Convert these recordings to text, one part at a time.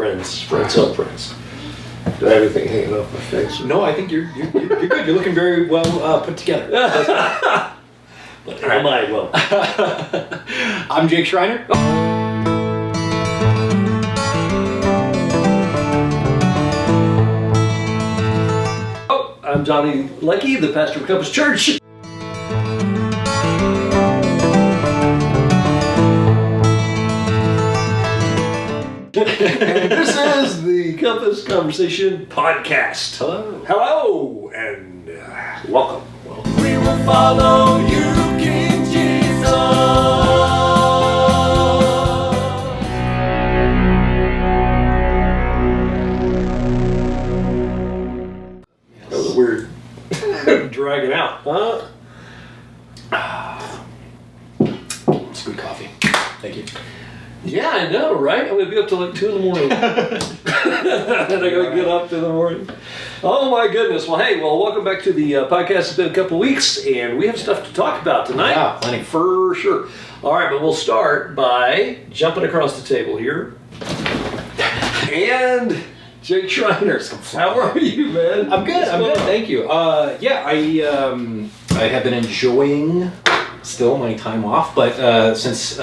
Friends on friends. Do I have anything hanging off my face? No, I think you're good. You're looking very well put together. But am I well? I'm Jake Schriner. Oh, I'm Johnny Leckie, the pastor of Compass Church. And this is the Compass Conversation Podcast. Hello, and welcome. We will follow you, King Jesus. That was a weird dragging out, huh? It's good coffee. Thank you. Yeah, I know, right? I'm going to be up till like 2 in the morning. And I got to get up in the morning. Oh my goodness. Well, hey, welcome back to the podcast. It's been a couple of weeks, and we have stuff to talk about tonight. Yeah, plenty. For sure. All right, but we'll start by jumping across the table here. And Jake Schriner. How are you, man? I'm good. Thank you. I have been enjoying still my time off, but since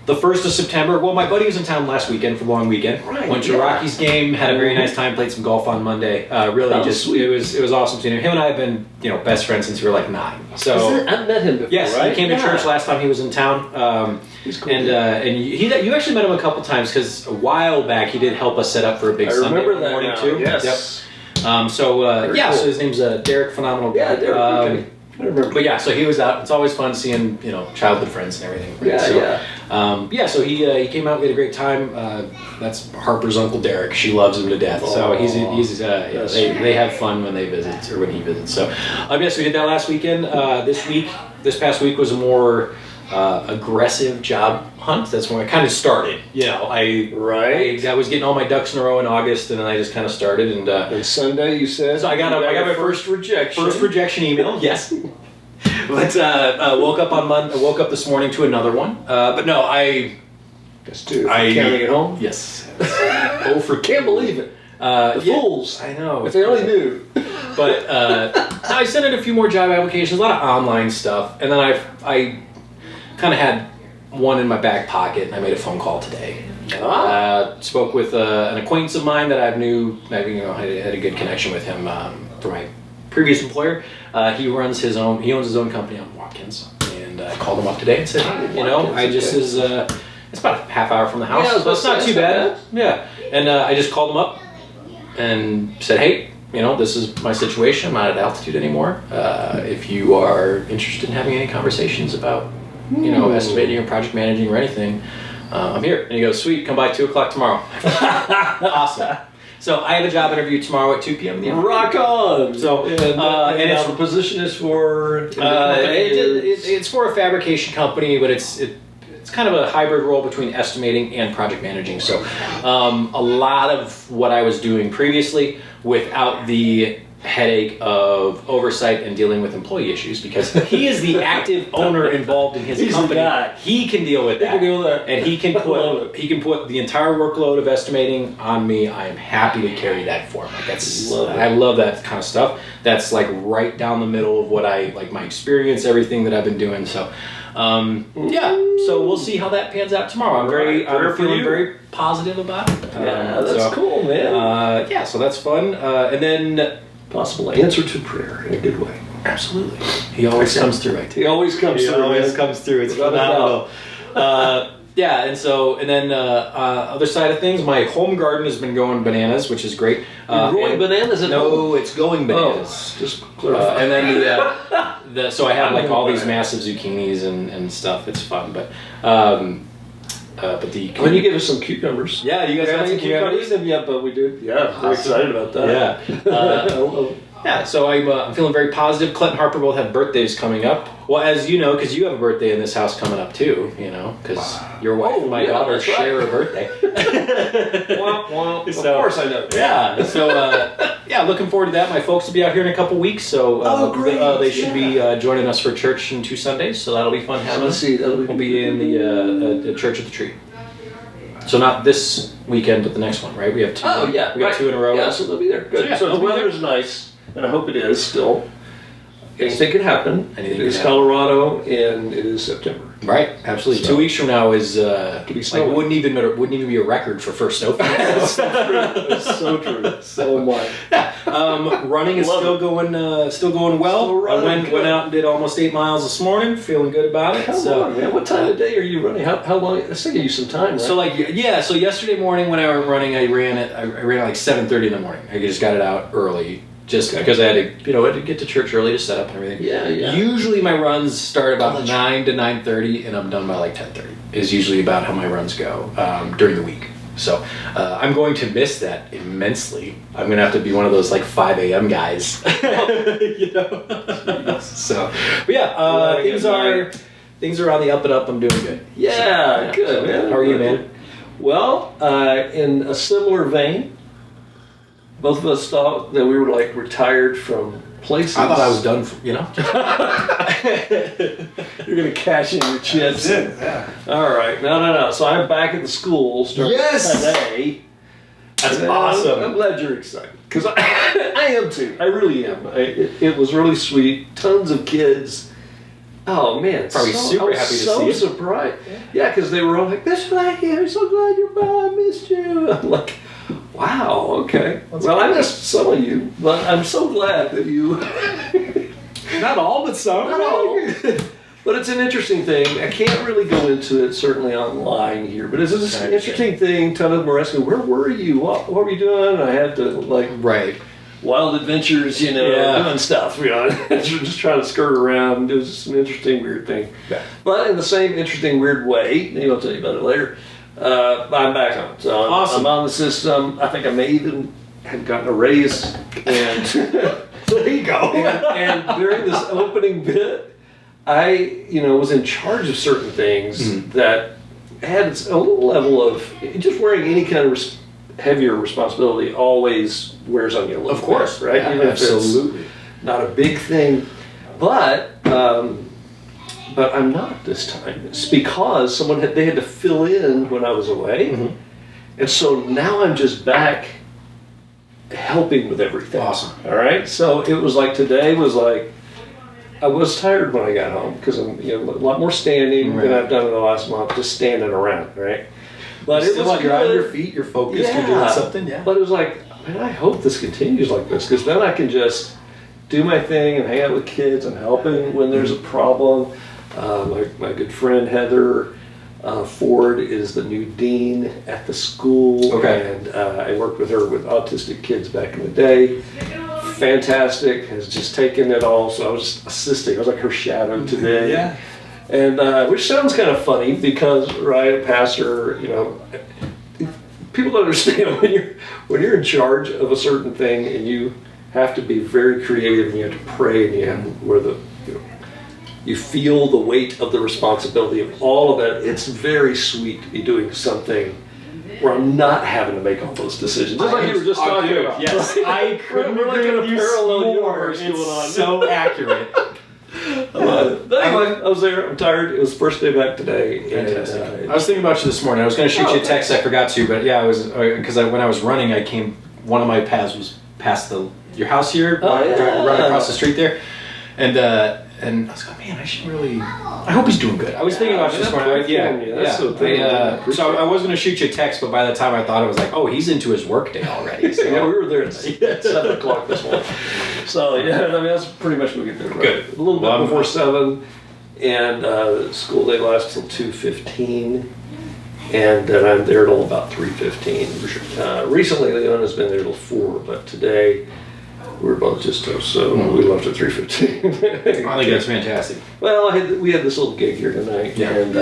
the 1st of September, well, my buddy was in town last weekend for the long weekend. Right, Went to Rockies game, had a very nice time, played some golf on Monday. It was awesome seeing him. Him and I have been, best friends since we were like 9. So I've met him before, yes, right? he came to church last time he was in town. He's cool. And you actually met him a couple times because a while back he did help us set up for a big Sunday morning too. Yes. Yep. So his name's Derek, phenomenal guy. Yeah, Derek. Okay. I remember. But yeah, so he was out. It's always fun seeing childhood friends and everything. Right? So he came out. We had a great time. That's Harper's Uncle Derek. She loves him to death. So they have fun when they visit or when he visits. So yes, we did that last weekend. This past week was a more aggressive job hunt. That's when I kind of started. I was getting all my ducks in a row in August, and then I just kind of started. And Sunday, you said. So I got my first rejection. First rejection email. Yes. But woke up this morning to another one. But no, That's 2. Counting at home. Yes. Can't believe it. Fools. I know. If they only knew. But I sent in a few more job applications, a lot of online stuff, and then I kind of had one in my back pocket, and I made a phone call today. Spoke with an acquaintance of mine that I had a good connection with him for my previous employer. He owns his own company on Watkins, and I called him up today and said, it's about a half hour from the house, so it's not too bad. Yeah, and I just called him up and said, hey, this is my situation. I'm not at altitude anymore. If you are interested in having any conversations about estimating or project managing or anything, I'm here. And he goes, sweet, come by 2 o'clock tomorrow. Awesome. So I have a job interview tomorrow at 2 p.m. in the afternoon. Rock on. So the position is for it's for a fabrication company, but it's kind of a hybrid role between estimating and project managing. So a lot of what I was doing previously without the headache of oversight and dealing with employee issues, because he is the active owner involved in his company. He can deal with that. And he can put the entire workload of estimating on me. I am happy to carry that for him. I love that kind of stuff. That's like right down the middle of what I like, my experience, everything that I've been doing. So so we'll see how that pans out tomorrow. I'm feeling very positive about it. That's cool, man. So that's fun. And then possible answer to prayer in a good way. Absolutely. He always comes through. He always comes through. It's phenomenal. And then other side of things, my home garden has been going bananas, which is great. You're growing bananas? No, it's going bananas. Just clarify. And then so I have like all these massive zucchinis and stuff. It's fun, but when you give us some cucumbers. Yeah, you guys have some cucumbers? Them yet, but we do. Yeah, very excited about that. Yeah. So I'm feeling very positive. Clint and Harper both have birthdays coming up. Well, as you know, because you have a birthday in this house coming up too. Because your wife and my daughter share a birthday. Of course I know. Yeah. So looking forward to that. My folks will be out here in a couple weeks, so they should be joining us for church in 2 Sundays. So that'll be fun having us. We'll be in the Church of the Tree. So not this weekend, but the next one, right? We have two. Oh yeah, we got 2 in a row. Yeah, so they'll be there. Good. So, yeah, So they'll the be weather there. is nice, and I hope it is still. Anything could happen. Anything It is could happen. Colorado, and it is September. Right, absolutely. So- 2 weeks from now is Could be like snowing. wouldn't even be a record for first snowfall. That's so true. So my. Running is Love still going well. Still running, I good. went out and did almost 8 miles this morning. Feeling good about it. Come so, on, man. What time of day are you running? How long? It's taking you some time, right? So so yesterday morning when I was running, I ran at like 7:30 in the morning. I just got it out early. Just because I had to, I had to get to church early to set up and everything. Yeah. Usually my runs start about 9 to 9:30, and I'm done by like 10:30. Is usually about how my runs go during the week. So I'm going to miss that immensely. I'm going to have to be one of those like 5 a.m. guys. So, but yeah, things are on the up and up. I'm doing good. Yeah, good, So, man. How are you, man? Well, in a similar vein, both of us thought that we were like retired from places. I thought I was done. You're gonna cash in your chips. Yeah. All right, no. So I'm back at the school starting Yes! today. That's And awesome. I'm glad you're excited because I am too. I really am. It was really sweet. Tons of kids. Oh man, Probably super I was happy to so see it. surprised. Yeah, because they were all like, "That's what I am. I'm so glad you're back. I missed you." I'm like, "Wow, okay. Well, I missed some of you, but I'm so glad that you." Not all, but some. Not all. But it's an interesting thing. I can't really go into it certainly online here, but it's just an interesting thing. Ton of them were asking, "Where were you? What were you doing?" And I had to Right. wild adventures, Yeah. doing stuff, just trying to skirt around. It was just an interesting, weird thing. Yeah. But in the same interesting, weird way, maybe I'll tell you about it later. I'm back on. So Awesome. I'm on the system. I think I may even have gotten a raise, and There you go. and during this opening bit, I, was in charge of certain things that had a little level of just wearing any kind of heavier responsibility always wears on you a little Of course, bit, right? Yeah, Even if absolutely. it's not a big thing, but I'm not this time. It's because they had to fill in when I was away, and so now I'm just back helping with everything. Awesome. All right. So it was like today was like. I was tired when I got home because I'm a lot more standing than I've done in the last month, just standing around, right? But it was like you're on good. your feet, you're focused, you're doing something, yeah. But it was like, man, I hope this continues like this because then I can just do my thing and hang out with kids. I'm helping when there's a problem. My good friend Heather Ford is the new dean at the school, and I worked with her with autistic kids back in the day. Fantastic, has just taken it all. So I was just assisting. I was like her shadow today. Yeah. And which sounds kind of funny because, right, pastor, people don't understand when you're in charge of a certain thing and you have to be very creative and you have to pray and you have you feel the weight of the responsibility of all of it. It's very sweet to be doing something where I'm not having to make all those decisions. Just like you were just talking about. Yes, I couldn't We're like in a agree with you parallel more. universe It's going on. so accurate. But anyway, I was there. I'm tired. It was the first day back today. Fantastic. And, I was thinking about you this morning. I was going to shoot you a text. I forgot to, but yeah, I was because when I was running, one of my paths was past your house here, right across the street there, and I was like, man, I should really. I hope he's doing good. I was thinking about you this morning. So I was going to shoot you a text, but by the time I thought it was like, oh, he's into his work day already. So. Yeah, we were there at 7 o'clock this morning. So yeah, that's pretty much what we get there. Right? Good. A little bit before 7, and school day lasts till 2:15, and then I'm there till about 3:15. Recently, Leona's been there till 4, but today. We were both just toast, so we left at 3:15. I think that's fantastic. Well, we had this little gig here tonight, and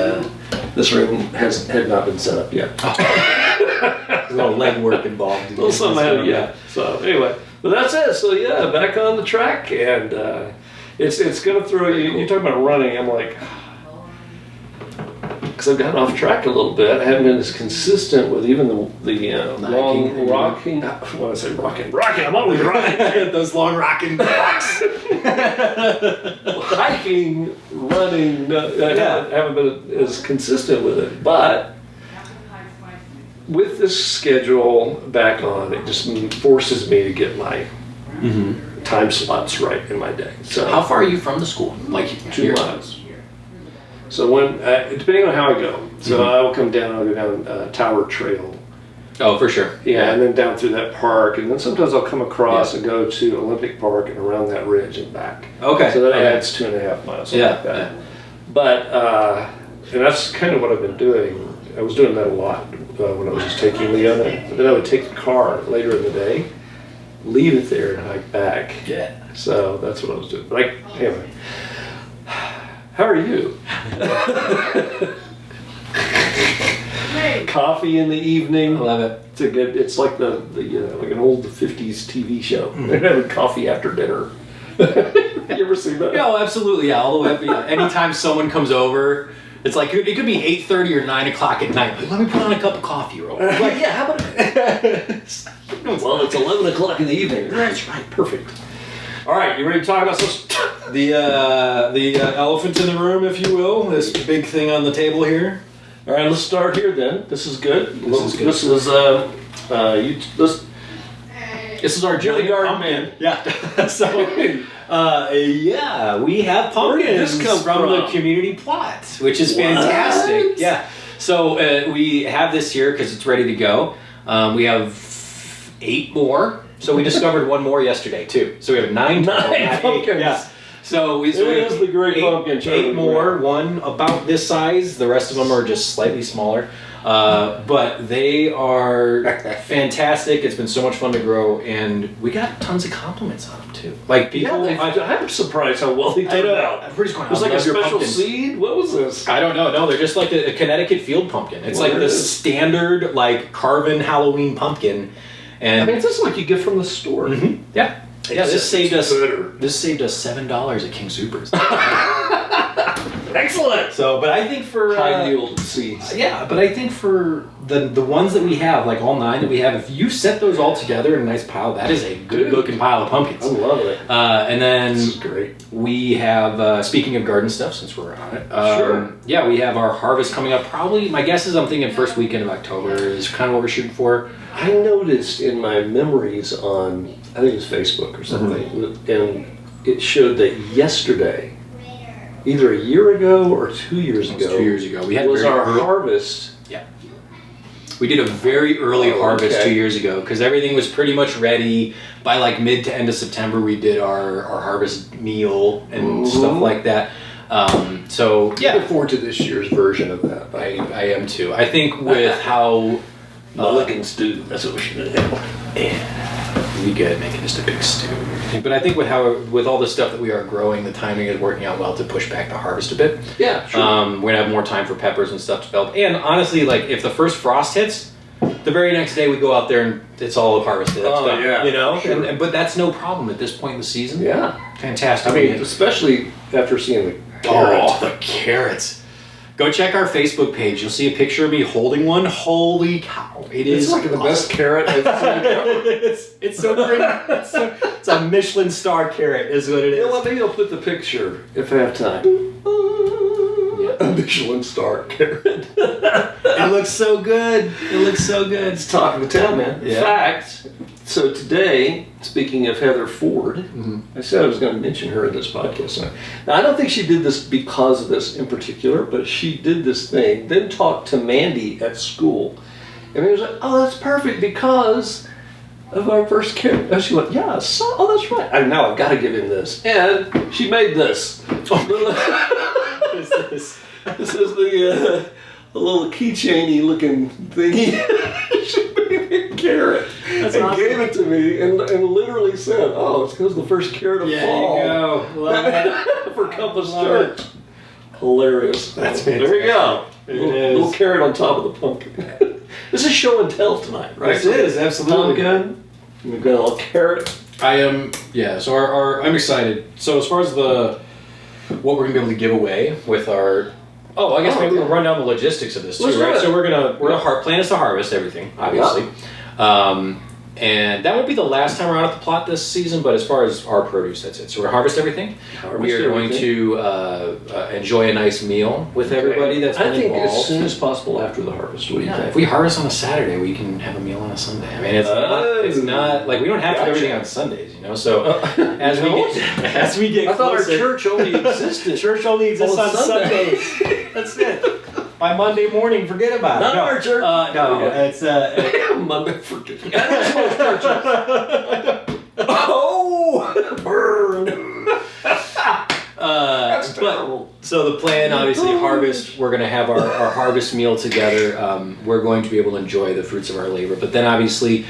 this room had not been set up yet. There's a little leg work involved. Well, somehow, yeah. So anyway, but that's it. So yeah, back on the track, and it's gonna throw you. You talk about running. I'm like. Because I've gotten off track a little bit. I haven't been as consistent with even the long rocking. When I say rocking, I'm always rocking. Those long rocking walks. Hiking, running. I haven't been as consistent with it, but with this schedule back on, it just forces me to get my time slots right in my day. So How far are you from the school? Like 2 miles. So when depending on how I go, so I will come down. I'll go down Tower Trail. Oh, for sure. Yeah, and then down through that park, and then sometimes I'll come across and go to Olympic Park and around that ridge and back. Okay. So that adds 2.5 miles. Yeah. Like that. But and that's kind of what I've been doing. I was doing that a lot when I was just taking Leona. Then I would take the car later in the day, leave it there, and hike back. Yeah. So that's what I was doing. But anyway, how are you? Coffee in the evening. I love it. It's a good. It's like the like an old 50s TV show. They're having coffee after dinner. You ever seen that? Yeah, absolutely. Yeah, all the way up. Yeah. Anytime someone comes over, it's like it could be 8:30 or 9 o'clock at night. Like, let me put on a cup of coffee, real quick. Like, yeah, how about well, it's 11 o'clock in the evening. That's right, perfect. All right, you ready to talk about this? The elephant in the room, if you will, this big thing on the table here. All right, let's start here then. This is good. This is good. This is our Jilly Garden man. Yeah. So, yeah, we have pumpkins Where did this come from the community plot, which is fantastic. What? Yeah. So we have this here because it's ready to go. We have 8 more. So we discovered one more yesterday too. So we have 9 total, Nine not 8. pumpkins. Yeah. So we It is the great pumpkin. 8 more. One about this size. The rest of them are just slightly smaller. But they are fantastic. It's been so much fun to grow, and we got tons of compliments on them too. Like people, I'm surprised how well they turned out. We're just going. It was like a special pumpkins. seed. What was this? I don't know. No, they're just like a Connecticut field pumpkin. It's like What the is it? standard like carven Halloween pumpkin, and I mean, it's just like you get from the store. Mhm. Yeah. Yeah, Except this saved it's us. better. This saved us $7 at King Soopers. Excellent. So, but I think for High yield seeds. yeah, but I think for the ones that we have, like all 9 that we have, if you set those all together in a nice pile, that is a good looking pile of pumpkins. I love it. And then This is great. we have, speaking of garden stuff, since we're on it, Sure. yeah, we have our harvest coming up. Probably, my guess is I'm thinking first weekend of October is kind of what we're shooting for. I noticed in my memories on, I think it was Facebook or something, and it showed that yesterday, either a year ago or 2 years It was ago, 2 years ago. We had was very our early- harvest. We did a very early Oh, harvest okay. 2 years ago because everything was pretty much ready. By like mid to end of September, we did our harvest meal and stuff like that. So Yeah. yeah, Look forward to this year's version of that. I am too. I think with how Mulligan stew. That's what we should have. we good making just a big stew. But I think with all the stuff that we are growing, the timing is working out well to push back the harvest a bit. Yeah, sure. We're gonna have more time for peppers and stuff to develop. And honestly, like if the first frost hits, the very next day we go out there and it's all harvested. That's done, yeah, you know. sure. But that's no problem at this point in the season. Yeah. Fantastic. I mean, especially after seeing the carrot. oh, the carrots. Go check our Facebook page. You'll see a picture of me holding one. Holy cow! It's like the best carrot I've seen ever. it's so great. It's a Michelin star carrot, is what it You know is. what? Maybe I'll put the picture if I have time. A Michelin star carrot. It looks so good. It looks so good. It's talk of the town, man. Yeah. In fact, so today, speaking of Heather Ford, I said I was going to mention her in this podcast. Now, I don't think she did this because of this in particular, but she did this thing, then talked to Mandy at school. And he was like, oh, that's perfect because of our first carrot. And she went, yeah, oh, that's right. Now I've got to give him this. And she made this. This is the little keychainy looking thingy. She made me a carrot and awesome. gave it to me and literally said, "Oh, it's because the first carrot of fall." There you go. Love it. For Compass Love Church. Hilarious. That's There you go. It Little is. carrot on top of the pumpkin. This is show and tell tonight, right? This is, absolutely. Pumpkin. We've got a little carrot. I am, yeah. So I'm excited. So as far as what we're gonna be able to give away with our, I guess maybe we'll run down the logistics of this too, Let's do right? it. So we're gonna plan is to harvest everything, obviously, And that won't be the last time we're out at the plot this season, but as far as our produce, that's it. So we're going to harvest everything. We are going to enjoy a nice meal with everybody that's been involved. As soon as possible after the harvest. What do you think? If we harvest on a Saturday, we can have a meal on a Sunday. I mean, it's not like we don't have to do everything on Sundays, you know. So as we get I thought closer, our church only existed. Church only exists on Sundays. That's it. By Monday morning, forget about it. Not our church. It's Monday, forget it. That's most churches. Oh, burn. That's terrible. So the plan, obviously, harvest. We're going to have our harvest meal together. We're going to be able to enjoy the fruits of our labor. But then, obviously,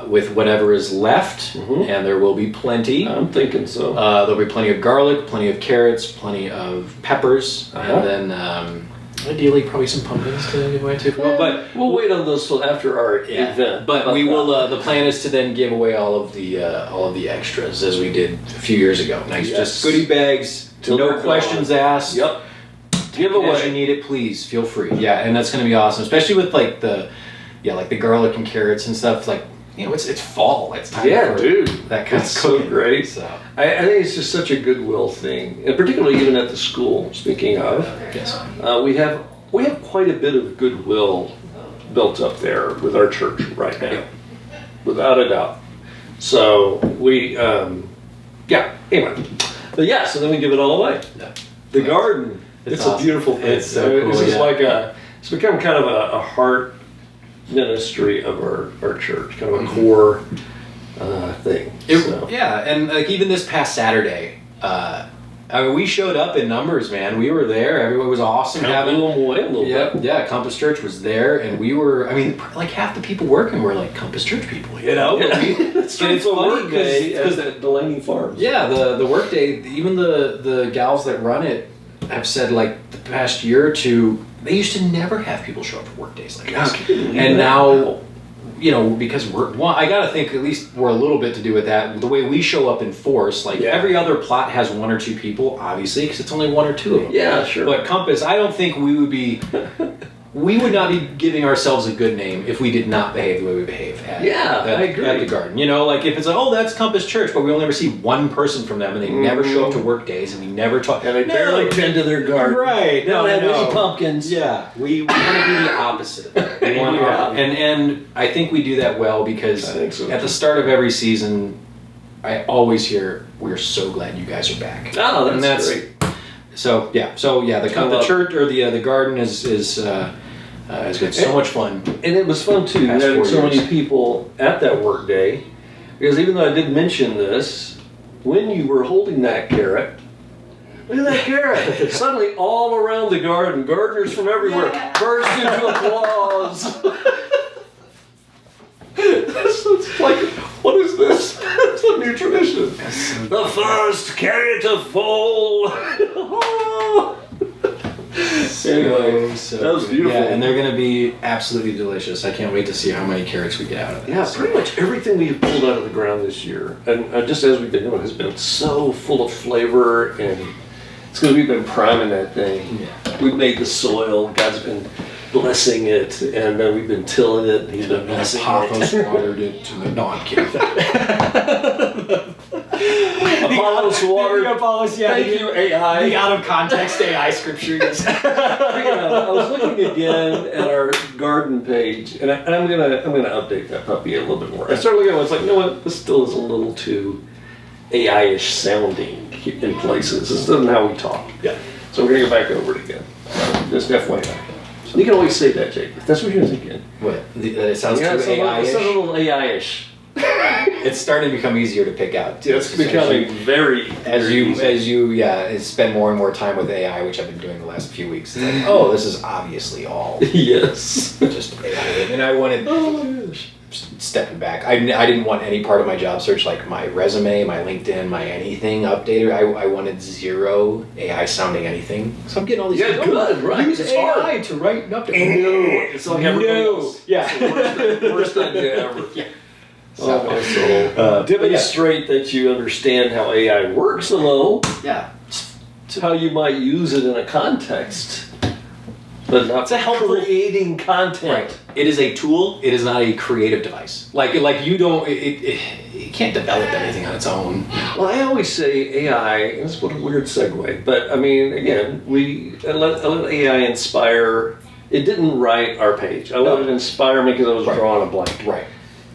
with whatever is left, and there will be plenty. I'm thinking so. There'll be plenty of garlic, plenty of carrots, plenty of peppers, and then ideally probably some pumpkins to give away too. But we'll wait on those till after our event. But we will. The plan is to then give away all of the extras as we did a few years ago. Nice, just goodie bags. No questions asked. Yep. Give away. As you need it, please feel free. Yeah, and that's going to be awesome, especially with like the garlic and carrots and stuff. Like, you know, it's fall. It's time. Yeah, for dude. That kind That's of so cooking. great. So I think it's just such a goodwill thing, and particularly even at the school. Speaking of, yes, we have quite a bit of goodwill built up there with our church right now, without a doubt. So we, anyway. But yeah, so then we give it all away. Yeah. The garden, it's awesome. A beautiful thing. It's so cool. This is like it's become kind of a heart ministry of our church, kind of a core thing. Yeah, and like even this past Saturday, I mean, we showed up in numbers, man. We were there. Everyone was awesome. Blew them away a little bit. Yeah, Compass Church was there, and we were. I mean, like half the people working were like Compass Church people, you know. Yeah. It's funny because at Delaney Farms. Yeah, the work day. Even the gals that run it have said like the past year or two, they used to never have people show up for work days like this, and now. You know, because I gotta think at least we're a little bit to do with that. The way we show up in force, like every other plot has one or two people, obviously, because it's only one or two of them. Yeah, sure. But Compass, I don't think we would not be giving ourselves a good name if we did not behave the way we behave at I agree. At the garden. You know, like if it's like, oh, that's Compass Church, but we only ever see one person from them, and they never show up to work days, and we never talk. And they barely tend to their garden. Right. They don't have any pumpkins. Yeah. We want to be the opposite of that. We want and I think we do that well because at the start of every season, I always hear, we're so glad you guys are back. Oh, that's great. So yeah, the church or the garden is been so much fun. And it was fun too, having so many people at that work day, because even though I did mention this, when you were holding that carrot, look at that carrot! Suddenly, all around the garden, gardeners from everywhere burst into applause. It's like, what is this? It's a new tradition. The first carrot of fall. Anyway, that was beautiful. Yeah, and they're going to be absolutely delicious. I can't wait to see how many carrots we get out of it. Yeah, pretty much everything we've pulled out of the ground this year, and just as we've been doing, has been so full of flavor, and it's because we've been priming that thing. Yeah. We've made the soil. God's been blessing it, and then we've been tilling it, and He's been blessing Apollos it. watered it to the non-kidding. Apollos watered. Thank you, AI. The out of context AI scripture. I was looking again at our garden page, and I'm gonna update that puppy a little bit more. I started looking at it, I was like, you know what? This still is a little too AI-ish sounding in places. This isn't how we talk. Yeah. So we're gonna go back over it again. Just FYI. You can always say that, Jake. If that's what you're thinking. What? It sounds too AI-ish? It's a little AI-ish. It's starting to become easier to pick out. Yeah, it's becoming very you spend more and more time with AI, which I've been doing the last few weeks. It's like, oh, this is obviously all yes, just AI. And I wanted stepping back. I didn't want any part of my job search, like my resume, my LinkedIn, my anything updated. I wanted zero AI sounding anything. So I'm getting all these. Yeah, good, right? Use AI to write an update. No, it's like everybody else. Yeah, it's the worst idea ever. Yeah. Oh my soul. Demonstrate that you understand how AI works a little. Yeah. How you might use it in a context, but not to help creating content. Right. it is a tool. It is not a creative device. Like you don't. It can't develop anything on its own. Well, I always say AI, and this is what a weird segue, but I mean, again, I let AI inspire. It didn't write our page. I let it inspire me because I was drawing a blank. Right.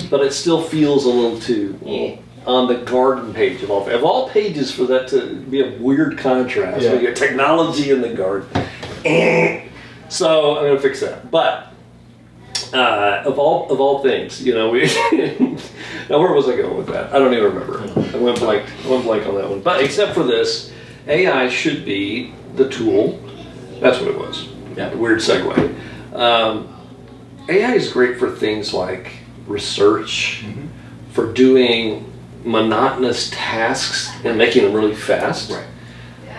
But it still feels a little too on the garden page of all pages for that to be a weird contrast. Yeah. We get technology in the garden. So I'm going to fix that. But of all things, we. Now where was I going with that? I don't even remember. I went blank on that one. But except for this, AI should be the tool. That's what it was. Yeah. Weird segue. AI is great for things like research, for doing monotonous tasks and making them really fast. Right.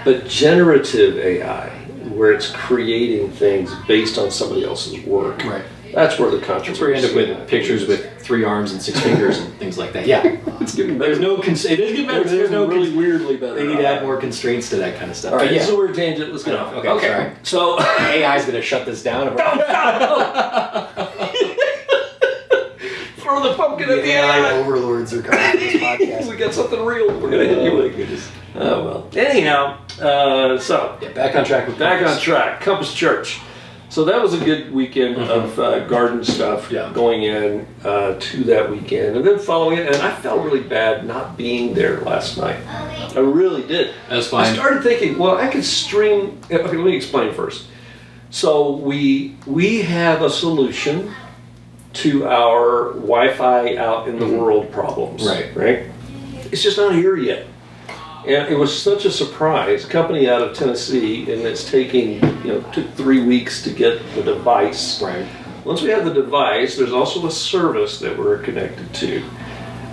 But generative AI, where it's creating things based on somebody else's work, Right. that's where the controversy. That's where you end up with pictures with 3 arms and 6 fingers and things like that. Yeah. It's getting better. It is getting better. There's no really weirdly better. They need to add more constraints to that kind of stuff. All right, But this is a weird tangent. Let's get off. Okay, sorry. So AI is going to shut this down. throw the pumpkin at the AI AI. overlords are coming to this podcast. We got something real. We're gonna hit you with. Oh well. Anyhow, so Yeah, back on track with back on Compass. track. Compass Church. So that was a good weekend of garden stuff going in to that weekend, and then following it. And I felt really bad not being there last night. I really did. That's fine. I started thinking, well, I could stream. Okay, let me explain first. So we have a solution to our Wi-Fi out in the world problems. Right. It's just not here yet. And it was such a surprise. A company out of Tennessee, and it's taking, took 3 weeks to get the device. Right. Once we have the device, there's also a service that we're connected to.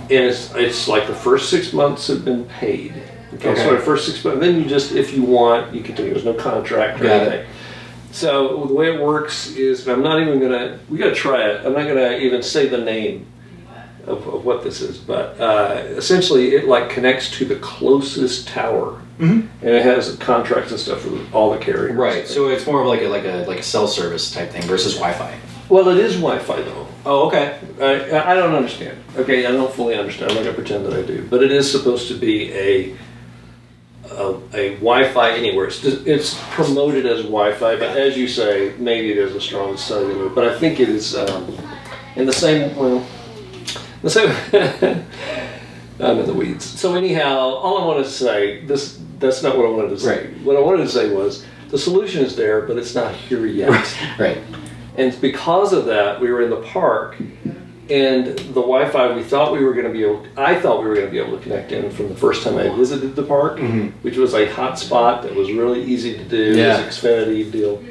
And it's like the first 6 months have been paid. Okay. So the first 6 months, then you just, if you want, you continue. There's no contract or anything. So the way it works is, I'm not even we gotta try it. I'm not gonna even say the name of what this is, but essentially it like connects to the closest tower, and it has contracts and stuff with all the carriers. Right. So it's more of like a cell service type thing versus Wi-Fi. Well, it is Wi-Fi though. Oh, okay. I don't understand. Okay, I don't fully understand. I'm not gonna pretend that I do, but it is supposed to be a Wi-Fi anywhere. It's promoted as Wi-Fi, but as you say, maybe it is a strong cellular. But I think it is in the same. Well, the same. I'm in the weeds. So anyhow, all I wanted to say, that's not what I wanted to say. Right. What I wanted to say was the solution is there, but it's not here yet. Right. And because of that, we were in the park. And the Wi-Fi, I thought we were going to be able to connect in from the first time I visited the park, which was a hotspot that was really easy to do. Yeah. It was an Xfinity deal.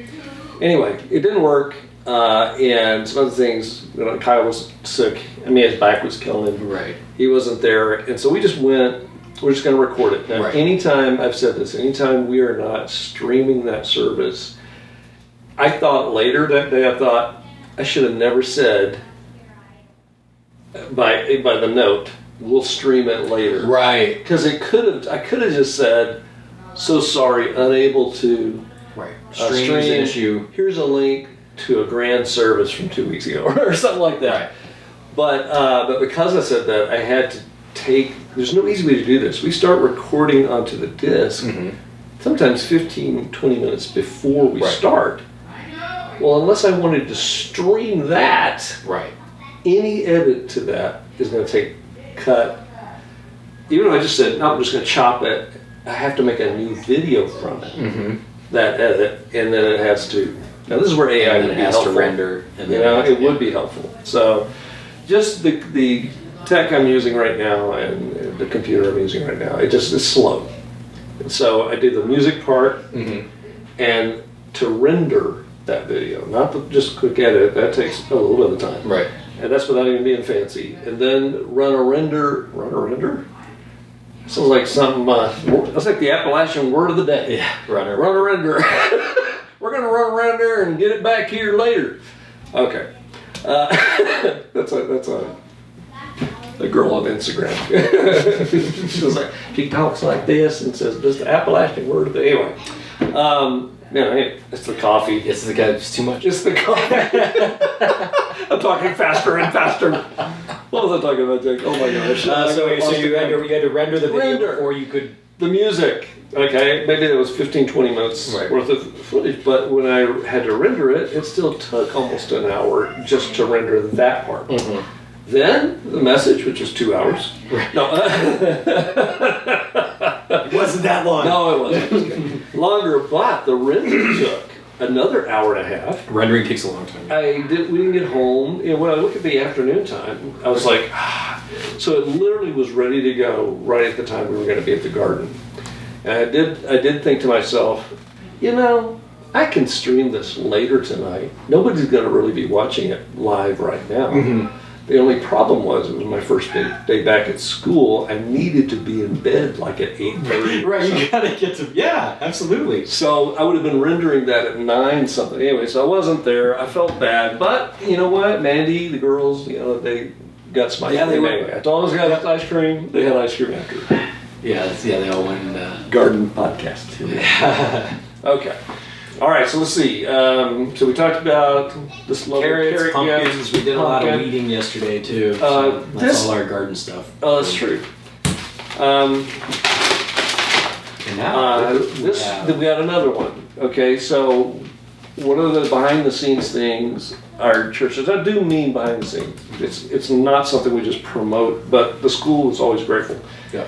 Anyway, it didn't work, and some other things. Kyle was sick. His back was killing him. Right. He wasn't there, and so we just went. We're just going to record it. Now, anytime I've said this, anytime we are not streaming that service, I thought later that day, I should have never said. By the note, we'll stream it later. Right. Because I could have just said, so sorry, unable to Right. stream. An issue. Here's a link to a grand service from 2 weeks ago, or something like that. Right. But because I said that, I had to take. There's no easy way to do this. We start recording onto the disc, sometimes 15, 20 minutes before we start. Well, unless I wanted to stream that. Right. Any edit to that is going to cut. Even if I just said, no, I'm just going to chop it, I have to make a new video from it. That edit, and then it has to. Now this is where AI would be helpful. To render. And it would be helpful. So, just the tech I'm using right now and the computer I'm using right now, it's slow. So I did the music part, and to render that video, not to just quick edit. That takes a little bit of time. Right. And that's without even being fancy. And then run a render. Sounds like something. That's like the Appalachian word of the day. Yeah. Run a render. We're gonna run a render and get it back here later. Okay. That's a girl on Instagram. She talks like this and says just the Appalachian word of the day. Anyway. Man, it's the coffee. It's the guy. It's too much. It's the coffee. I'm talking faster and faster. What was I talking about, Jake? Oh my gosh. So you had to render the video Render. before you could. The music, okay, maybe it was 15, 20 minutes Right. worth of footage, but when I had to render it, it still took almost an hour just to render that part. Mm-hmm. Then the message, which was 2 hours. No, It wasn't that long. no, it wasn't. Just kidding. Longer, but the render took another hour and a half. Rendering takes a long time. We didn't get home. You know, when I look at the afternoon time, I was like, so it literally was ready to go right at the time we were going to be at the garden. And I did think to myself, you know, I can stream this later tonight. Nobody's going to really be watching it live right now. Mm-hmm. The only problem was it was my first day back at school. I needed to be in bed like at 8:30. Right, you gotta get to. Yeah, absolutely. So I would have been rendering that at 9 something. Anyway, so I wasn't there. I felt bad, but you know what? Mandy, the girls, you know, they got some ice Yeah, they cream were- anyway. I told them they got ice cream. They had ice cream after. Yeah, they all went. Garden podcast. Okay. All right, so let's see. So we talked about this lovely Carrots, carrot pumpkins. gift, We did a lot of pumpkin. weeding yesterday too. So that's this- all our garden stuff. Oh, that's true. And now We got another one. Okay, so one of the behind the scenes things our churches, I do mean behind the scenes. It's not something we just promote, but the school is always grateful. Yeah.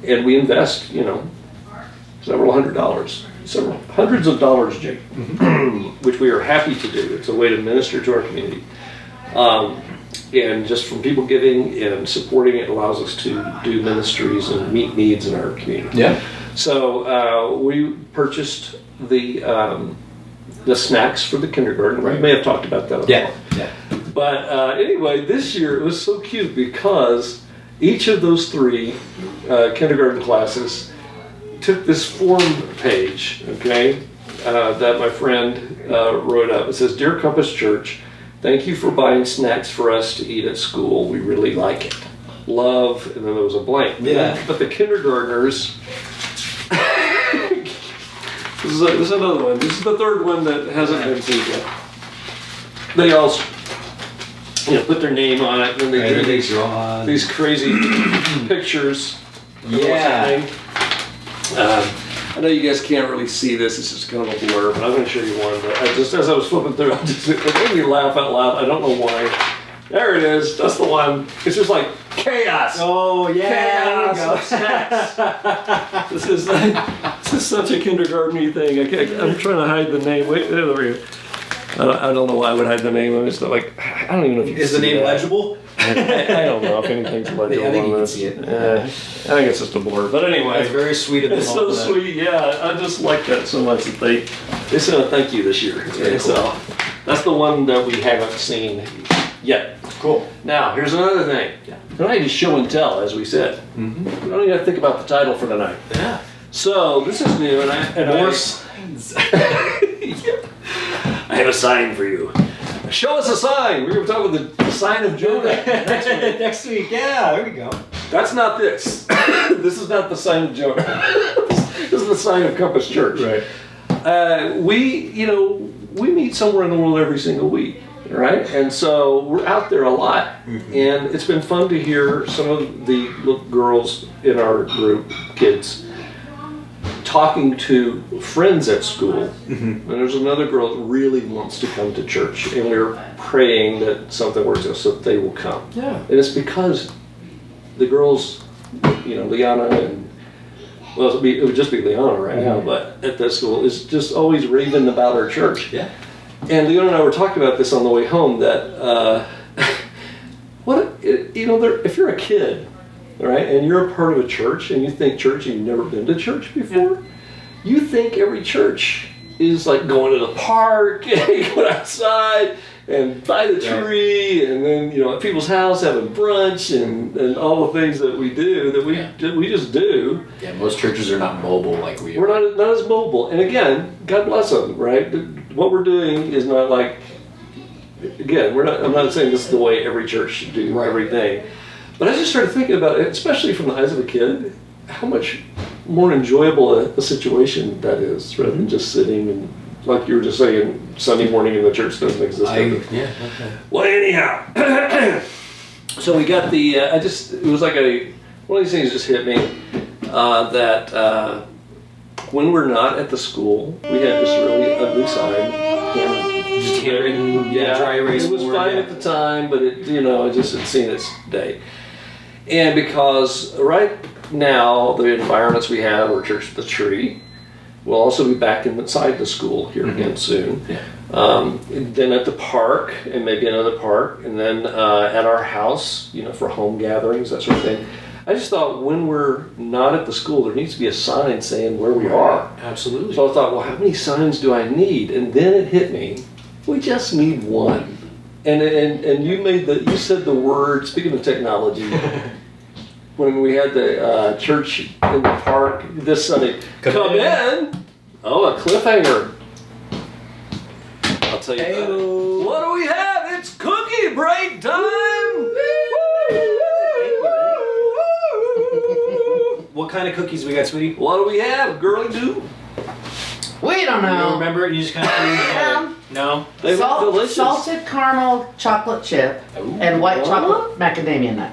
And we invest, you know, several hundreds of dollars, Jake, which we are happy to do. It's a way to minister to our community. And just from people giving and supporting it allows us to do ministries and meet needs in our community. Yeah. So we purchased the snacks for the kindergarten. Right. We may have talked about that on the Yeah. phone. Yeah. But anyway, this year it was so cute because each of those 3 kindergarten classes took this form page, okay, that my friend wrote up. It says, "Dear Compass Church, thank you for buying snacks for us to eat at school. We really like it. Love," and then there was a blank. Yeah. But the kindergartners, this is another one. This is the third one that hasn't been seen yet. They all, you know, put their name on it, and they do drawn. these crazy pictures. of what's Yeah. happening. I know you guys can't really see this. This is kind of a blur, but I'm going to show you one. But as I was flipping through, it made me laugh out loud. I don't know why. There it is. That's the one. It's just like chaos. Oh yeah. Chaos. Snacks. This is such a kindergarten-y thing. I'm trying to hide the name. Wait, there we go. I don't know why I would hide the name. I'm just like, I don't even know if you can Is the see name that. legible? I don't know if anything's legible I think on you can this. see it. I think it's just a blur. But anyway. That's very sweet of them. It's all so for that. sweet, yeah. I just like that so much that they sent a thank you this year. very So that's the one that we haven't seen yet. Cool. Now, here's another thing. Yeah. Tonight is show and tell, as we said. Mm-hmm. We don't even have to think about the title for tonight. Yeah. So this is new, and More I signs. I have a sign for you. Show us a sign. We're going to talk about the sign of Jonah. Next week. Yeah. There we go. That's not this. This is not the sign of Jonah. This is the sign of Compass Church. Right. We meet somewhere in the world every single week, right? And so we're out there a lot. And it's been fun to hear some of the little girls in our group, kids, talking to friends at school. And there's another girl that really wants to come to church. And we're praying that something works out so that they will come. Yeah. And it's because the girls, you know, Liana and, well, it would just be Liana right now, but at that school, is just always raving about our church. Yeah. And Leona and I were talking about this on the way home, that, if you're a kid, right, and you're a part of a church, and you think church, and you've never been to church before, you think every church is like going to the park, and going outside, and by the tree, and then, you know, at people's house having brunch, and all the things that we do, that we just do. Yeah. Most churches are not mobile like we are. We're not as mobile. And again, God bless them, right? What we're doing is not like, again, I'm not saying this is the way every church should do everything. But I just started thinking about it, especially from the eyes of a kid, how much more enjoyable a situation that is, rather than just sitting and, like you were just saying, Sunday morning in the church doesn't exist. Okay. Well, anyhow, so we got the. It was like one of these things just hit me that when we're not at the school, we had this really ugly sign. Just handwritten, dry erase it was board, fine yeah. at the time, but it just had seen its day. And because right now the environments we have are Church of the Tree, we'll also be back inside the school here again soon. Yeah. Then at the park, and maybe another park, and then at our house, for home gatherings, that sort of thing. I just thought when we're not at the school, there needs to be a sign saying where we are. Absolutely. So I thought, well, how many signs do I need? And then it hit me, we just need one. And you said the word, speaking of technology, when we had the church in the park this Sunday, come in. Oh, a cliffhanger. I'll tell you that. What do we have? It's cookie break time! What kind of cookies we got, sweetie? What do we have, girly do? We don't You don't know. remember? You just kind of No? They look delicious. Salted caramel chocolate chip Ooh. and white What? chocolate macadamia nut.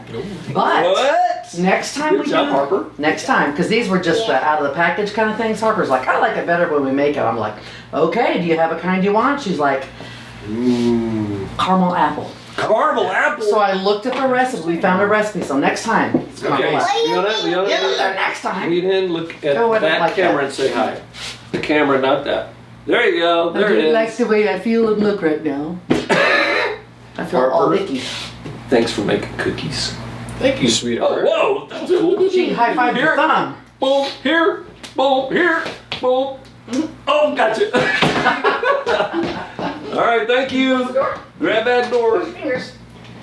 But What? next time Good we job, do, Harper. next time, because these were just the out of the package kind of things. Harper's like, I like it better when we make it. I'm like, okay, do you have a kind you want? She's like, caramel apple. Caramel apple. So I looked at the recipe. We found a recipe. So next time, it's caramel Okay, apple. we ought Get it there to next time. lean in, look at Oh, I don't that like camera that. and say hi. The camera, not that. There you go. There it is. the way I feel and look right now. I feel all Harper. icky. Thanks for making cookies. Thank you, Oh, sweetheart. whoa. That's cool. She high fived Here. your thumb. Boom, here. Boom, here. Boom. Oh, gotcha. All right, thank you. Grab that door. Fingers.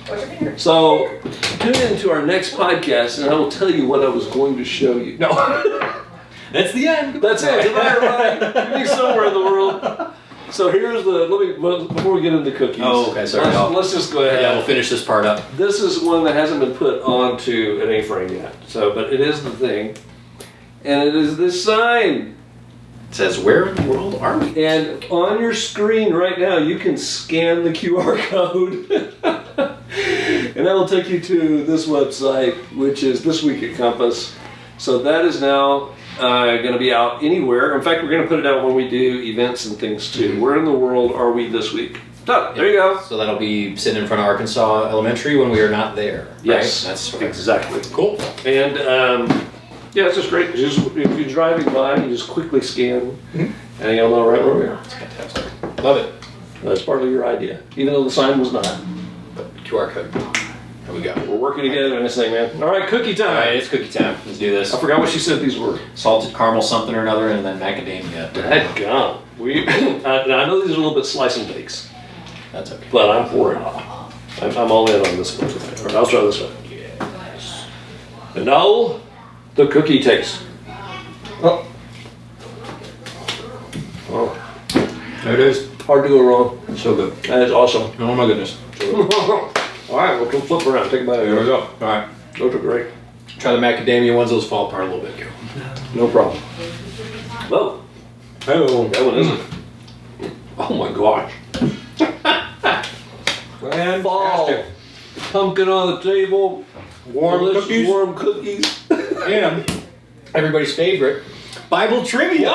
What's your fingers? So, tune in to our next podcast, and I will tell you what I was going to show you. No. That's the end. That's it. Goodbye, everybody. Be somewhere in the world. So here's before we get into cookies. Oh, okay, sorry. Let's just go ahead. Yeah, we'll finish this part up. This is one that hasn't been put onto an A-frame yet. So, but it is the thing. And it is this sign. It says, where in the world are we? And on your screen right now, you can scan the QR code. And that will take you to this website, which is This Week at Compass. So that is now going to be out anywhere. In fact, we're going to put it out when we do events and things too. Where in the world are we this week? Done. There you go. So that'll be sitting in front of Arkansas Elementary when we are not there. Yes, Right? That's exactly. cool. And yeah, it's just great. If you're driving by, you just quickly scan, and you'll know right where we are. It's fantastic. Love it. That's partly your idea, even though the sign was not. But QR code. There we go. We're working together in this thing, man. All right, cookie time. All right, it's cookie time. Let's do this. I forgot what she said these were. Salted caramel something or another, and then macadamia. Dadgum. I know these are a little bit slice and bakes, That's okay. but I'm for it. I'm all in on this one. All right, I'll try this one. Yes. And now, the cookie taste. Oh. Oh. There it is. Hard to go wrong. So good. That is awesome. Oh my goodness. All right, we'll flip around. Take a bite. There we go. All right. Those are great. Try the macadamia ones. Those fall apart a little bit. Go. No problem. Oh, Oh. that one isn't. Oh my gosh. And Fall. Pumpkin on the table. Warm Delicious cookies. Warm cookies. And everybody's favorite Bible trivia.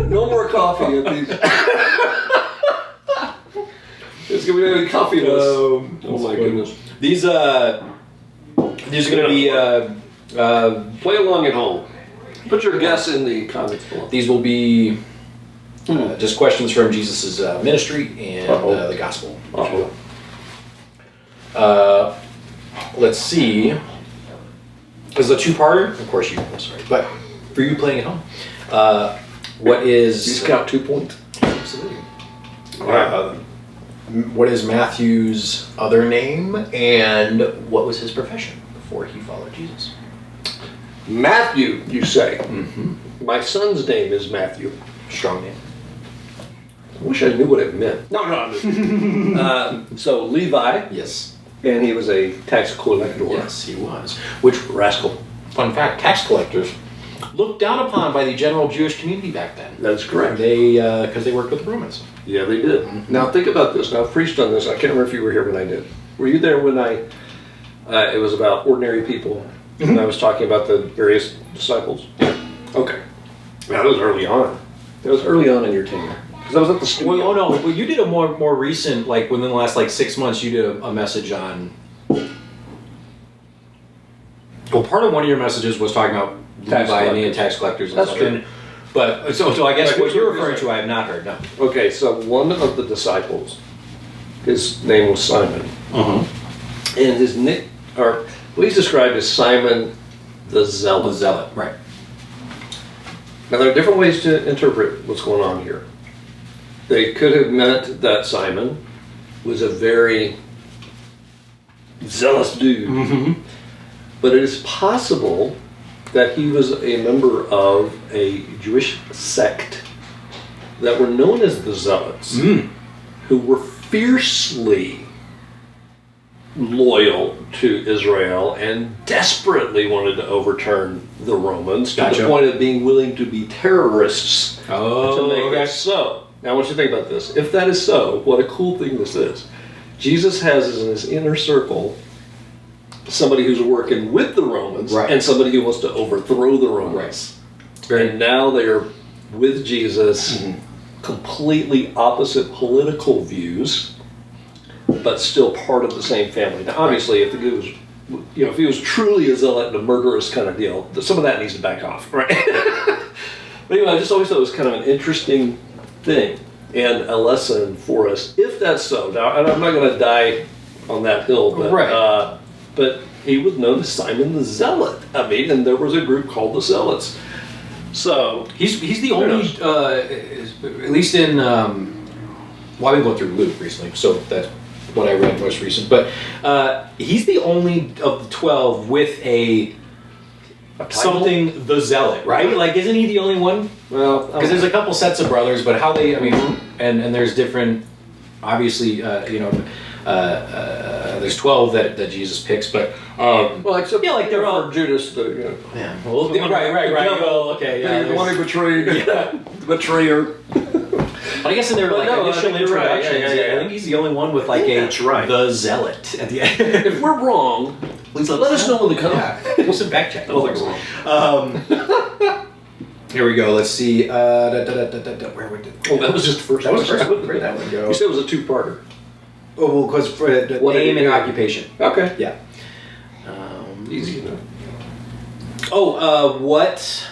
No more coffee at these. It's gonna be coffee to us. Oh my goodness. These are gonna be Play along at home. Put your guess in the comments below. these will be just questions from Jesus' ministry and Uh-oh. the gospel. Uh-oh. Let's see. This is a two-parter. Of course, I'm sorry, but for you playing at home, what is? You count 2 points. Absolutely. What is Matthew's other name, and what was his profession before he followed Jesus? Matthew, you say. Mm-hmm. My son's name is Matthew. Strong name. I wish I knew what it meant. No, I'm just so Levi, Yes. And he was a tax collector. Yes, he was. Which, Rascal. fun fact, tax collectors looked down upon by the general Jewish community back then. That's correct. Because they worked with the Romans. Yeah, they did. Now think about this. Now I've preached on this. I can't remember if you were here when I did. Were you there when it was about ordinary people, and I was talking about the various disciples? Okay. Now that was early on. That was early on in your tenure. Because I was at the studio. Well, oh no, well, you did a more recent, like within the last 6 months, you did a message on. Well, part of one of your messages was talking about Levi and tax collectors and That's stuff. true. But so I guess Like, what you're who's referring that? to, I have not heard. No. Okay, so one of the disciples, his name was Simon, and his he's described as Simon the Zealot. The zealot, right? Now there are different ways to interpret what's going on here. They could have meant that Simon was a very zealous dude, but it is possible that he was a member of a Jewish sect that were known as the Zealots, who were fiercely loyal to Israel and desperately wanted to overturn the Romans to Gotcha. the point of being willing to be terrorists to make okay. it so. Now I want you to think about this. If that is so, what a cool thing this is. Jesus has in his inner circle somebody who's working with the Romans Right. and somebody who wants to overthrow the Romans. And now they are with Jesus, completely opposite political views, but still part of the same family. Now, obviously, if the dude was, if he was truly a zealot and a murderous kind of deal, some of that needs to back off, right? But anyway, I just always thought it was kind of an interesting thing and a lesson for us, if that's so. Now, I'm not going to die on that hill, but but he was known as Simon the Zealot. I mean, and there was a group called the Zealots. So He's the only, at least in, well, I've been going through Luke recently, so that's what I read most recent. But he's the only of the 12 with a something the Zealot, right? Like, isn't he the only one? well, Because there's a couple sets of brothers, but how they, I mean, and there's different, obviously, there's 12 that Jesus picks, but well, except like they're all Judas, the yeah, well, the one- right. the devil. Well, okay, yeah. the one who betrayed, the betrayer. But I guess in their But no, I initial think you're right. introductions, Yeah. I think he's the only one with like That's right. the Zealot at the end. If we're wrong, Please let us know in the comments. Yeah, we'll some back check. I don't think we're wrong. Here we go. Let's see. Where we did? Oh, that was just the first. That was the first one. one. Where'd that one go? You said it was a two-parter. Oh, well, because for the What did name he and do? occupation. Okay. Yeah. Easy enough. What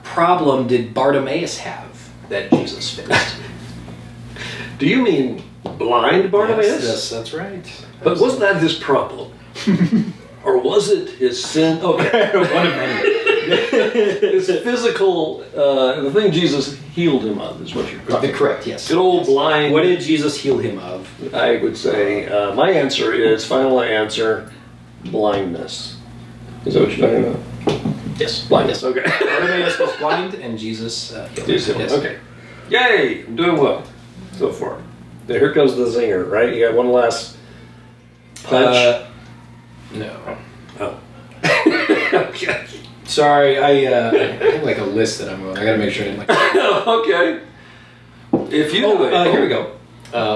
problem did Bartimaeus have that Jesus fixed? Do you mean blind Bartimaeus? Yes, that's right. But wasn't that his problem? Or was it his sin? Okay. One of many. His physical, the thing Jesus healed him of is what you're talking about. Correct, yes. Good old blind. What did Jesus heal him of? I would say, my answer is, final answer, blindness. Is that what you're talking about? Yes. Blindness, okay. Bartimaeus was blind and Jesus healed him. Yes. Okay. Yay! I'm doing well so far. Now here comes the zinger, right? You got one last punch? No. Oh. Okay. Sorry, I have like a list that I'm on. I gotta make sure I didn't like. Okay. If you Here we go.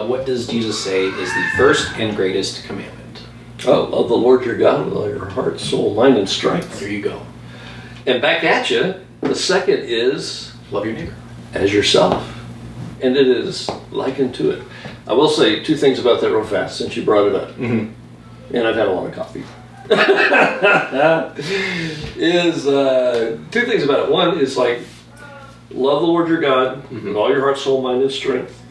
What does Jesus say is the first and greatest commandment? Oh, love the Lord your God with all your heart, soul, mind, and strength. There you go. And back at you, the second is Love your neighbor. as yourself. And it is like unto it. I will say two things about that real fast since you brought it up. Mm-hmm. And I've had a lot of coffee. Is two things about it. One is like love the Lord your God with all your heart, soul, mind, and strength.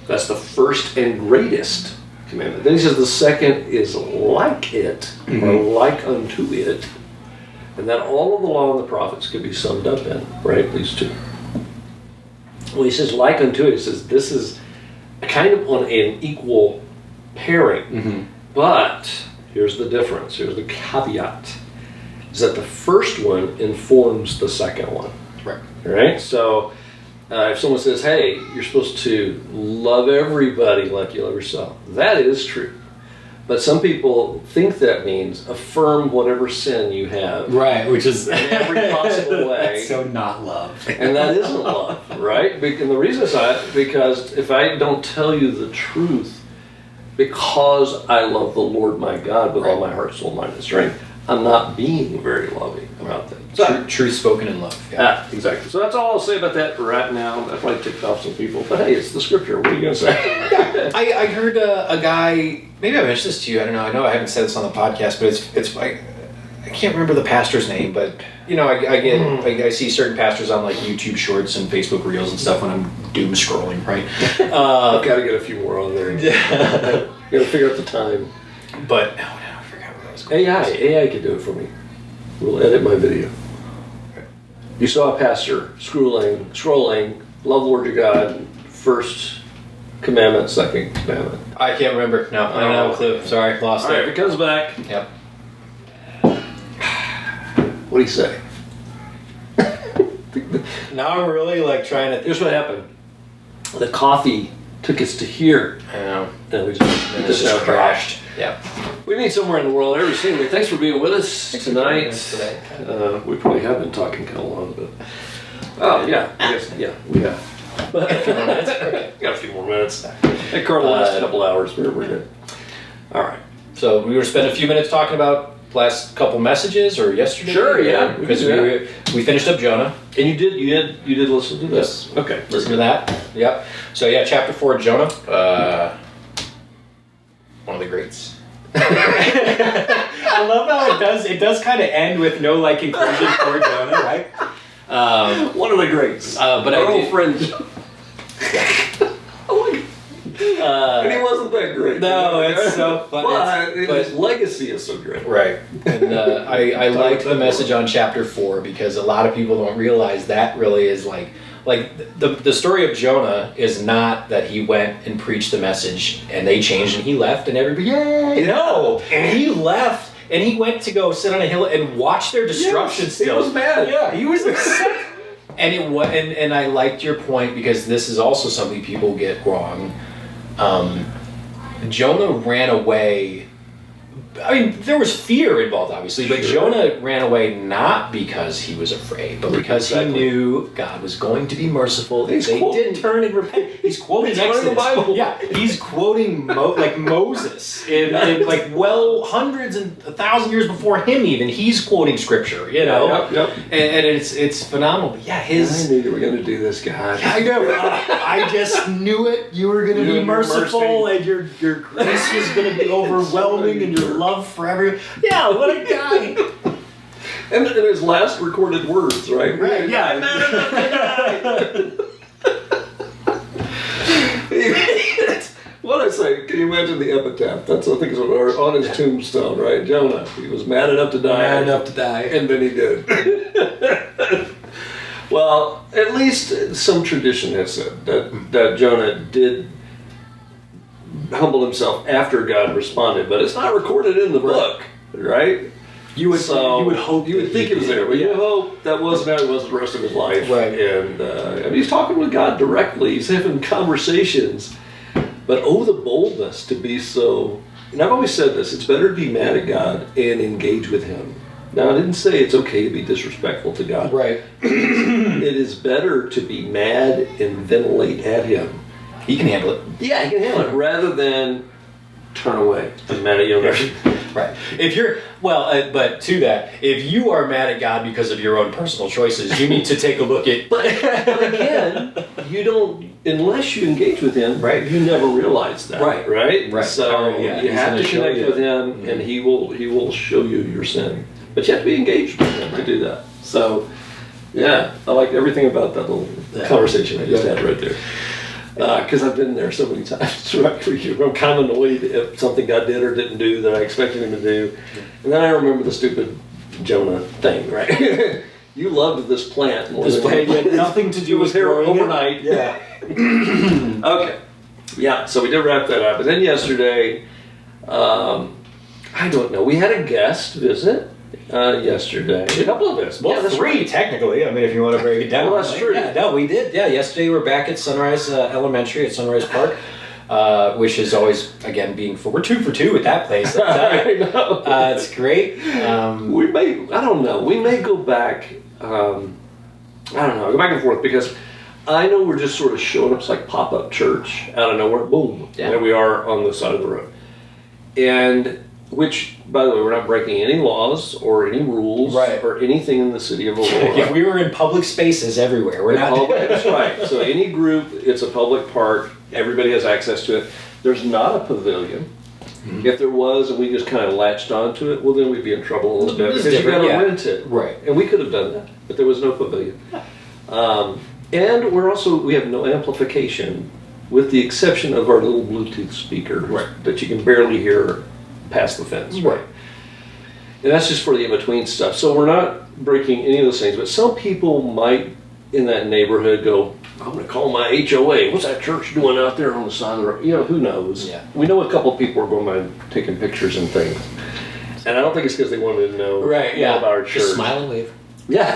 That's the first and greatest commandment. Then he says the second is like it, or like unto it. And then all of the law and the prophets could be summed up in, right? These two. Well, he says like unto it, he says this is kind of on an equal pairing. But here's the difference, here's the caveat, is that the first one informs the second one. Right. All right? So if someone says, hey, you're supposed to love everybody like you love yourself, that is true. But some people think that means affirm whatever sin you have. Right, which is in every possible way. That's so not love. And that isn't love, right? And the reason is because if I don't tell you the truth, because I love the Lord my God with all my heart, soul, mind, and strength, I'm not being very loving about that. So, Truth spoken in love. Yeah. Exactly. So that's all I'll say about that right now. That probably ticked off some people. But hey, it's the scripture. What are you going to say? I heard a guy, maybe I mentioned this to you, I don't know. I know I haven't said this on the podcast, but it's I can't remember the pastor's name, but you know, I see certain pastors on like YouTube Shorts and Facebook Reels and stuff when I'm doom scrolling, right? I've got to get a few more on there. Got to figure out the time. But no, I forgot what I was going. AI can do it for me. We'll edit my video. You saw a pastor scrolling, love the Lord your God, first commandment, second commandment. I can't remember. No, I don't have a clue. Sorry, lost All right, it. if it comes back, Yep. what do you say? Now I'm really like trying to. Here's what happened. The coffee took us to here. I know. And we And just, it just crashed. Yeah. We meet somewhere in the world. Anyway, thanks for being with us tonight. We probably have been talking kind of long, but oh yeah, I guess we have. Got a few more minutes. Hey, Carl, the last couple hours, we're good. All right. So we were spending a few minutes talking about last couple messages or yesterday. Sure, yeah, Because we can we finished up Jonah. And you did listen to this. Yes. Okay. Listen to that. Yep. So yeah, chapter 4 of Jonah. One of the greats. I love how it does kind of end with no like conclusion for Jonah, right? One of the greats. But our I old did, friend. And he wasn't that great. No, it's so funny. But his But legacy is so great. right, and I liked the message on chapter 4 because a lot of people don't realize that really is like the story of Jonah is not that he went and preached the message and they changed and he left and everybody yay. No, he left and he went to go sit on a hill and watch their destruction. Yes, still, he was mad. Yeah, he was upset. And I liked your point because this is also something people get wrong. Jonah ran away. I mean, there was fear involved, obviously, but Jonah ran away not because he was afraid, but because he knew God was going to be merciful. They did turn and repent. He's quoting Exodus. the Bible. Yeah, he's quoting like Moses in like hundreds and 1,000 years before him. Even he's quoting scripture, you know. Yep. And it's phenomenal. But yeah, I knew you were going to do this, guy. I know. I just knew it. You were going to be merciful, and your grace was going to be overwhelming, and your love for everyone. Yeah, what a guy. And his last recorded words, right? Right. Yeah. What I say? Can you imagine the epitaph? That's I think is on his tombstone, right? Jonah. He was mad enough to die. Mad enough to die. And then he did. Well, at least some tradition has said that Jonah did humble himself after God responded, but it's not recorded in the book, right? You would hope you would think it was there, but you hope that wasn't how it was the rest of his life. Right. And I mean, he's talking with God directly. He's having conversations. But oh, the boldness to be so. And I've always said this: it's better to be mad at God and engage with Him. Now, I didn't say it's okay to be disrespectful to God. Right. It is better to be mad and ventilate at Him. He can handle it. Yeah, he can handle it, rather than turn away and mad at you. Right. If you're but to that, if you are mad at God because of your own personal choices, you need to take a look at. But again, you don't unless you engage with Him. Right. You never realize that. Right. So you have to connect with Him, and He will show you your sin. But you have to be engaged with Him to do that. So, yeah, I like everything about that little conversation I just had right there. Because I've been there so many times, right? I'm kind of annoyed if something God did or didn't do that I expected Him to do. And then I remember the stupid Jonah thing, right? You loved this plant more This than plant had nothing to do with here growing it. overnight. Yeah. Okay. Yeah, so we did wrap that up. And then yesterday, I don't know, we had a guest visit yesterday. A couple of us. Well, that's 3 right. technically. I mean, if you want to break it down. Well, that's true. Yeah, no, we did. Yeah, yesterday we're back at Sunrise Elementary at Sunrise Park. which is always, again, we're 2 for 2 at that place. I know. It's great. We may go back, go back and forth, because I know we're just sort of showing up. It's like pop-up church out of nowhere, boom, there we are on the side of the road. And which, by the way, we're not breaking any laws or any rules or anything in the city of Aurora. If we were in public spaces everywhere, we're not. That's right. So any group, it's a public park. Everybody has access to it. There's not a pavilion. Mm-hmm. If there was, and we just kind of latched onto it, well, then we'd be in trouble a little bit, because you got to rent it, right? And we could have done that, but there was no pavilion. And we have no amplification, with the exception of our little Bluetooth speaker that you can barely hear past the fence. Right. And that's just for the in-between stuff. So we're not breaking any of those things, but some people might in that neighborhood go, I'm going to call my HOA. What's that church doing out there on the side of the road? You know, who knows? Yeah. We know a couple of people are going by taking pictures and things. And I don't think it's because they wanted to know about our church. Just smile and wave. Yeah.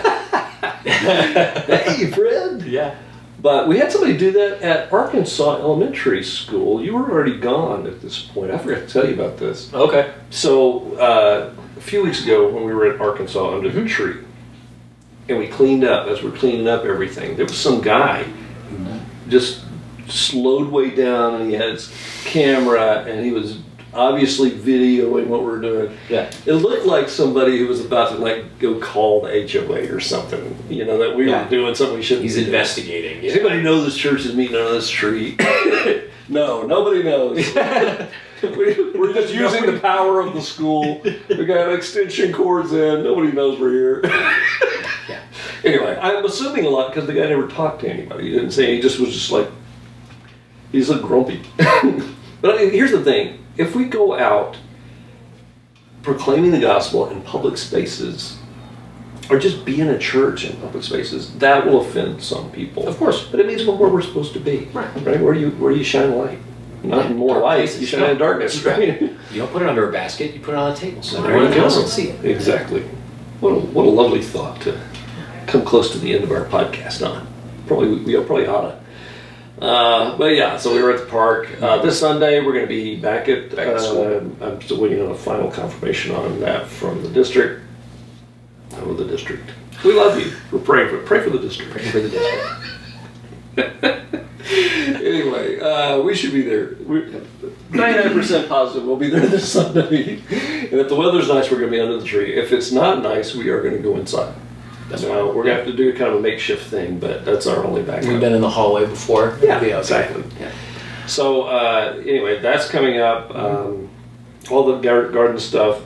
Hey, Fred. Yeah. But we had somebody do that at Arkansas Elementary School. You were already gone at this point. I forgot to tell you about this. Okay. So a few weeks ago when we were at Arkansas under the tree, and we cleaned up, as we're cleaning up everything, there was some guy who just slowed way down, and he had his camera, and he was obviously videoing what we're doing. Yeah. It looked like somebody who was about to go call the HOA or something, that we were doing something we shouldn't. He's investigating. Does anybody know this church is meeting on this street? No, nobody knows. We're just using the power of the school. We got extension cords in. Nobody knows we're here. Yeah. Anyway, I'm assuming a lot because the guy never talked to anybody. He didn't say. He just was just like, he's like grumpy. But here's the thing. If we go out proclaiming the gospel in public spaces, or just be in a church in public spaces, that will offend some people. Of course. But it means we're where we're supposed to be. Right. Where do you shine light? Not in more light, you shine in darkness. Right? You don't put it under a basket, you put it on a table so everyone else can see it. Exactly. What a lovely thought to come close to the end of our podcast on. We probably ought to. But yeah, so we were at the park. This Sunday we're going to be back at school. I'm still waiting on a final confirmation on that from the district. Oh, the district. We love you. We're praying for the district. Pray for the district. Anyway, we should be there. We're 99% positive we'll be there this Sunday. And if the weather's nice, we're going to be under the tree. If it's not nice, we are going to go inside. We're going to have to do kind of a makeshift thing, but that's our only backup. We've been in the hallway before. Yeah, exactly. Yeah. So anyway, that's coming up. All the garden stuff,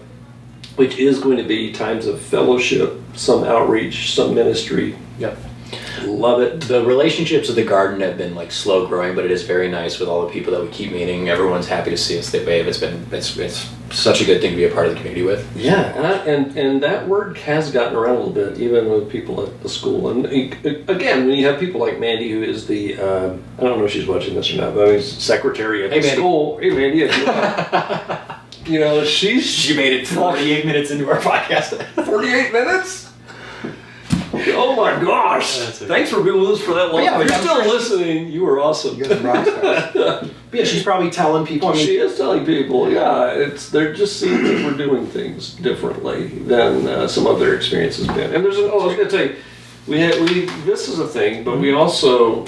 which is going to be times of fellowship, some outreach, some ministry. Yep. Love it. The relationships of the garden have been slow growing, but it is very nice with all the people that we keep meeting. Everyone's happy to see us. They wave. It's such a good thing to be a part of the community with. Yeah, and that word has gotten around a little bit, even with people at the school. And again, when you have people like Mandy, who is the I don't know if she's watching this or not, but I mean, secretary at the school. Hey, Mandy. She made it 48 minutes into our podcast. 48 minutes. Oh my gosh! Thanks for being with us for that long. If you're still listening, you are awesome. You guys are rock stars. Yeah, she's probably telling people. She is telling people. Yeah, they're just seeing that we're doing things differently than some other experience has been. And I was going to tell you, this is a thing, but we also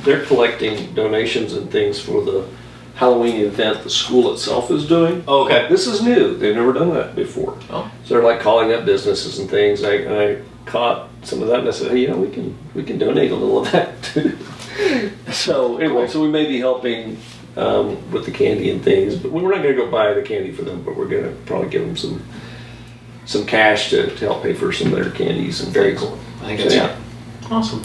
they're collecting donations and things for the Halloween event the school itself is doing. Oh, okay. This is new. They've never done that before. Oh. So they're calling up businesses and things. I caught some of that and I said, hey, we can donate a little of that too. So anyway, so we may be helping with the candy and things, but we're not going to go buy the candy for them, but we're going to probably give them some cash to help pay for some of their candies and very things. cool. I think that's awesome.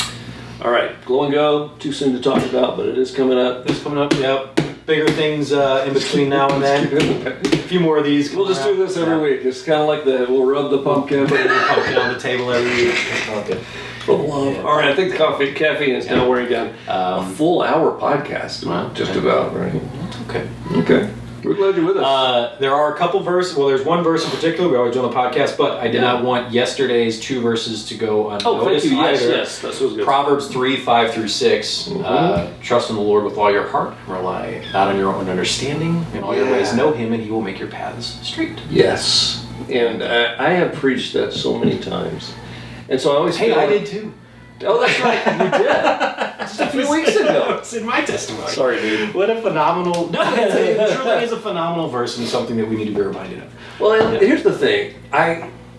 All right, Glow and Go, too soon to talk about, but it is coming up. It's coming up, yep. Bigger things in between now and then. A few more of these. We'll just do this every week. It's kind of like we'll rub the pumpkin. Put the pumpkin on the table every week. Okay. For the love. Yeah. All right, I think the caffeine is now wearing down. A full hour podcast. Wow. Just about, right? Okay. Okay. We're glad you're with us. There are a couple verses. Well, there's one verse in particular. We always do on the podcast, but I did not want yesterday's 2 verses to go unnoticed. Oh, thank you. Yes, either. yes. That's what's good. Proverbs 3:5-6. Trust in the Lord with all your heart. Rely not on your own understanding. In all your ways know Him, and He will make your paths straight. Yes. And I have preached that so many times. And so I always Hey, feel I like- did too. Oh, that's right. You did. Just a few weeks ago. It's in my testimony. Sorry, dude. What a phenomenal. No, it truly is a phenomenal verse and something that we need to be reminded of. Well, and here's the thing.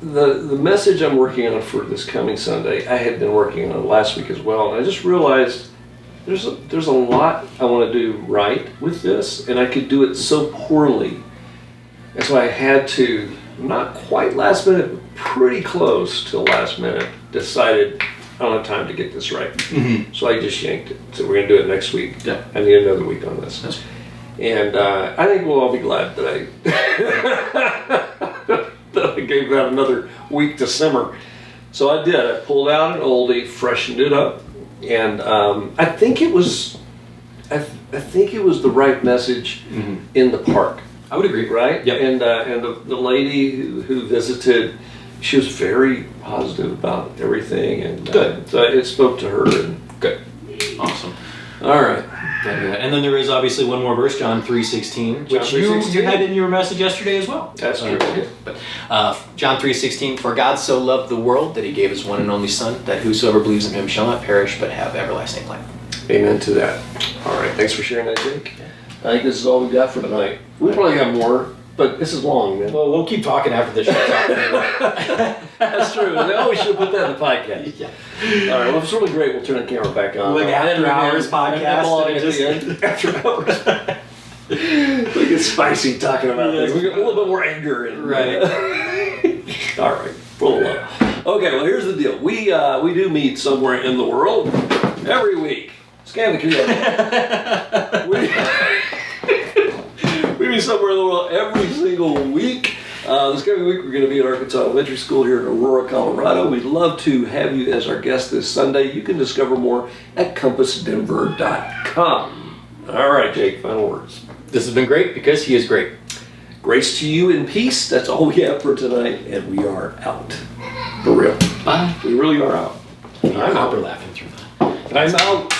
The message I'm working on for this coming Sunday, I had been working on last week as well, and I just realized there's a lot I want to do right with this, and I could do it so poorly. And so I had to, not quite last minute, but pretty close to last minute, decided I don't have time to get this right. Mm-hmm. So I just yanked it. So we're going to do it next week. Yeah. I need another week on this. And I think we'll all be glad that I gave that another week to simmer. So I did. I pulled out an oldie, freshened it up, and I think it was the right message in the park. I would agree. Right? Yep. And the lady who visited, she was very positive about everything, and Good. So it spoke to her. And Good. Awesome. all right. And then there is obviously one more verse, John 3:16, which you 3:16. had in your message yesterday as well. That's true. But John 3:16, for God so loved the world that He gave His one and only Son, that whosoever believes in Him shall not perish but have everlasting life. Amen to that. All right. Thanks for sharing that, Jake. I think this is all we got for tonight. We probably got more, but this is long, man. Well, we'll keep talking after this show. That's true. Oh, we should have put that in the podcast. Yeah. All right. Well, if it's really great, we'll turn the camera back on. Like after And then hours podcast, epilogue and at just- the end. After hours. We get spicy talking about Yes. things. We get a little bit more anger. And, Right. all right. Full of love. Okay. Well, here's the deal. We do meet somewhere in the world every week. Scan the QR. We meet somewhere in the world every single week. This coming week, we're going to be at Arkansas Elementary School here in Aurora, Colorado. We'd love to have you as our guest this Sunday. You can discover more at compassdenver.com. All right, Jake, final words. This has been great because He is great. Grace to you and peace. That's all we have for tonight, and we are out. For real. Bye. We really are out. I'm out there laughing through that. I'm out.